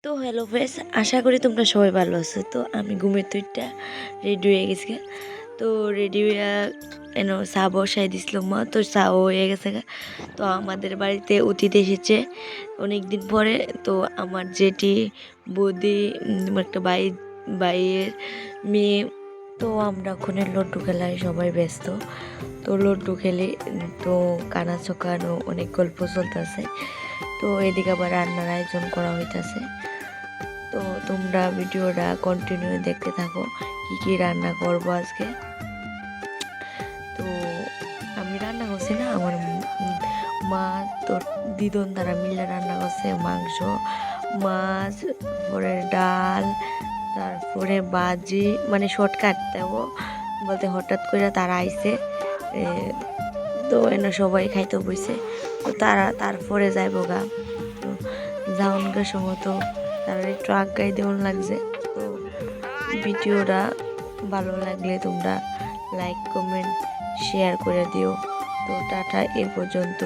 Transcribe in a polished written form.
তো hello friends, আশা করি তোমরা সবাই ভালো আছো। তো আমি ঘুমের তুইটা রেডি হয়ে গেছি। তো রেডি হইয়া চা বসাই দিছিল মা, তো চা হয়ে গেছে তো আমাদের বাড়িতে অতিথি এসেছে অনেক দিন পরে। তো আমার জেঠি বৌদি, একটা ভাইয়ের মেয়ে। তো আমরা ওখানে লড্ডু খেলায় সবাই ব্যস্ত। তো লড্ডু খেলি, তো কানা চোখানো অনেক গল্প চলতেছে। তো এদিকে আবার রান্নার আয়োজন করা হইতাছে। তো তোমরা ভিডিওটা কন্টিনিউ দেখতে থাকো, কি কি রান্না করবো আজকে। তো আমি রান্না করছি না, আমার মা তো দিদন তারা মিলে রান্না করছে মাংস, মাছ, পরে ডাল, তারপরে বাজি, মানে শর্টকাট দেবো বলতে হঠাৎ করে তারা আইছে। তো এনে সবাই খাইতে বইছে। তো তারপরে যাইব গা। তো যাওয়ার সময় তো তারা একটু আজ্ঞাই দেওয়ান লাগছে। তো ভিডিওটা ভালো লাগলে তোমরা লাইক কমেন্ট শেয়ার করে দিও। তো টাটা, এ পর্যন্ত।